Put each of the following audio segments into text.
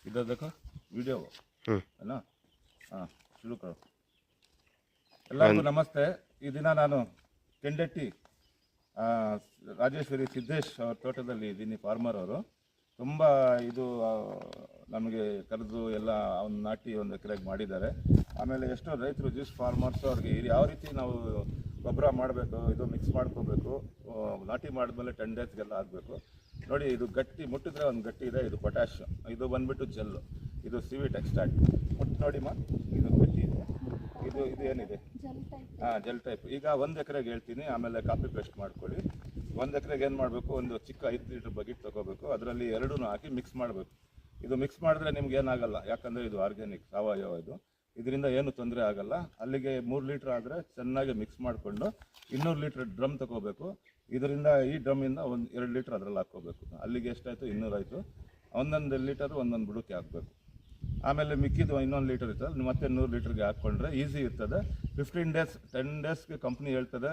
इधर देखो वीडियो है ना हाँ शुरू करो ಎಲ್ಲರಿಗೂ ನಮಸ್ತೆ ಈ ದಿನ ನಾನು ಕೆಂಡಟ್ಟಿ ರಾಜೇಶ್ವರಿ ಸಿದ್ದೇಶ್ ಅವ್ರ ತೋಟದಲ್ಲಿ ಇದ್ದೀನಿ ಫಾರ್ಮರ್ ಅವರು ತುಂಬ ಇದು ನಮಗೆ ಕರೆದು ಎಲ್ಲ ಒಂದು ನಾಟಿ ಒಂದು ಎಕರೆಗೆ ಮಾಡಿದ್ದಾರೆ ಆಮೇಲೆ ಎಷ್ಟೋ ರೈತರು ಜ್ಯೂಸ್ ಫಾರ್ಮರ್ಸ್ ಅವ್ರಿಗೆ ಯಾವ ರೀತಿ ನಾವು ಗೊಬ್ಬರ ಮಾಡಬೇಕು ಇದು ಮಿಕ್ಸ್ ಮಾಡ್ಕೋಬೇಕು ನಾಟಿ ಮಾಡಿದ್ಮೇಲೆ 10 ಡೇಸ್ಗೆಲ್ಲ ಆಗಬೇಕು ನೋಡಿ ಇದು ಗಟ್ಟಿ ಮುಟ್ಟಿದ್ರೆ ಒಂದು ಗಟ್ಟಿ ಇದೆ ಇದು ಪೊಟ್ಯಾಶ್ ಇದು ಬಂದ್ಬಿಟ್ಟು ಜೆಲ್ಲು ಇದು ಸಿವಿಟ್ ಎಕ್ಸ್ಟ್ರಾಕ್ಟ್ ಮುಟ್ಟು ನೋಡಿಮ್ಮ ಇದು ಗಟ್ಟಿ ಇದೆ ಇದು ಇದು ಏನಿದೆ ಹಾಂ ಜೆಲ್ ಟೈಪ್ ಈಗ 1 ಎಕರೆಗೆ ಹೇಳ್ತೀನಿ ಆಮೇಲೆ ಕಾಪಿ ಪೇಸ್ಟ್ ಮಾಡ್ಕೊಳ್ಳಿ 1 ಎಕರೆಗೆ ಏನು ಮಾಡಬೇಕು ಒಂದು ಚಿಕ್ಕ 5 ಲೀಟ್ರ್ ಬಕೆಟ್ ತೊಗೋಬೇಕು ಅದರಲ್ಲಿ ಎರಡೂ ಹಾಕಿ ಮಿಕ್ಸ್ ಮಾಡಬೇಕು ಇದು ಮಿಕ್ಸ್ ಮಾಡಿದ್ರೆ ನಿಮ್ಗೆ ಏನಾಗಲ್ಲ ಯಾಕಂದರೆ ಇದು ಆರ್ಗ್ಯಾನಿಕ್ ಸಾವಯವ ಇದರಿಂದ ಏನು ತೊಂದರೆ ಆಗಲ್ಲ ಅಲ್ಲಿಗೆ 3 ಲೀಟ್ರ್ ಆದರೆ ಚೆನ್ನಾಗಿ ಮಿಕ್ಸ್ ಮಾಡಿಕೊಂಡು 200 ಲೀಟ್ರ್ ಡ್ರಮ್ ತೊಗೋಬೇಕು ಇದರಿಂದ ಈ ಡ್ರಮ್ಮಿಂದ 2 ಲೀಟ್ರ್ ಅದರಲ್ಲಿ ಹಾಕ್ಕೋಬೇಕು ಅಲ್ಲಿಗೆ ಎಷ್ಟಾಯಿತು 200 ಆಯಿತು ಒಂದೊಂದು ಲೀಟರು ಒಂದೊಂದು ಬುಡಕ್ಕೆ ಹಾಕಬೇಕು ಆಮೇಲೆ ಮಿಕ್ಕಿದ್ದು 1 ಲೀಟರ್ ಇರ್ತದೆ ಮತ್ತೆ 100 ಲೀಟ್ರಿಗೆ ಹಾಕ್ಕೊಂಡ್ರೆ ಈಸಿ ಇರ್ತದೆ 15 ಡೇಸ್ 10 ಡೇಸ್ಗೆ ಕಂಪ್ನಿ ಹೇಳ್ತದೆ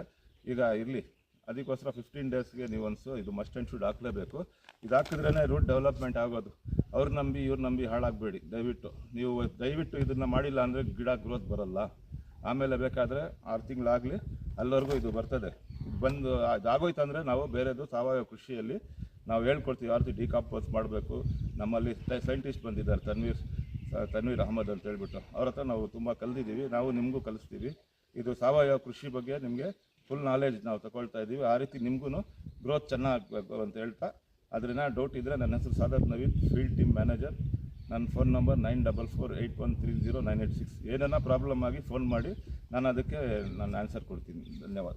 ಈಗ ಇರಲಿ ಅದಕ್ಕೋಸ್ಕರ 15 ಡೇಸ್ಗೆ ನೀವು ಇದು ಮಸ್ಟ್ ಆ್ಯಂಡ್ ಶುಡ್ ಹಾಕಲೇಬೇಕು ಇದು ಹಾಕಿದ್ರೇ ರೂಟ್ ಡೆವಲಪ್ಮೆಂಟ್ ಆಗೋದು ಅವ್ರು ನಂಬಿ ಇವ್ರು ನಂಬಿ ಹಾಳಾಗಬೇಡಿ ದಯವಿಟ್ಟು ಇದನ್ನು ಮಾಡಿಲ್ಲ ಅಂದರೆ ಗಿಡ ಗ್ರೋತ್ ಬರೋಲ್ಲ ಆಮೇಲೆ ಬೇಕಾದರೆ 6 ತಿಂಗಳಾಗಲಿ ಅಲ್ಲಿವರೆಗೂ ಇದು ಬರ್ತದೆ ಇದು ಬಂದು ಅದಾಗೋಯ್ತು ಅಂದರೆ ನಾವು ಬೇರೆದು ಸಾವಯವ ಕೃಷಿಯಲ್ಲಿ ನಾವು ಹೇಳ್ಕೊಡ್ತೀವಿ ಯಾವ ರೀತಿ ಡಿಕಾಂಪೋಸ್ ಮಾಡಬೇಕು ನಮ್ಮಲ್ಲಿ ಸೈಂಟಿಸ್ಟ್ ಬಂದಿದ್ದಾರೆ ತನ್ವೀರ್ ಅಹಮದ್ ಅಂತ ಹೇಳ್ಬಿಟ್ಟು ಅವ್ರ ಹತ್ರ ನಾವು ತುಂಬ ಕಲಿತಿದ್ದೀವಿ ನಾವು ನಿಮಗೂ ಕಲಿಸ್ತೀವಿ ಇದು ಸಾವಯವ ಕೃಷಿ ಬಗ್ಗೆ ನಿಮಗೆ ಫುಲ್ ನಾಲೆಜ್ ನಾವು ತಗೊಳ್ತಾ ಇದ್ದೀವಿ ಆ ರೀತಿ ನಿಮಗೂ ಗ್ರೋತ್ ಚೆನ್ನಾಗಬೇಕು ಅಂತ ಹೇಳ್ತಾ ಅದರಿಂದ ಡೌಟ್ ಇದ್ದರೆ ನನ್ನ ಹೆಸರು Sadat Naveen field team manager ನನ್ನ ಫೋನ್ ನಂಬರ್ 9448130986 ಏನೇನೋ ಪ್ರಾಬ್ಲಮ್ ಆಗಿ ಫೋನ್ ಮಾಡಿ ನಾನು ಅದಕ್ಕೆ ನಾನು ಆನ್ಸರ್ ಕೊಡ್ತೀನಿ ಧನ್ಯವಾದ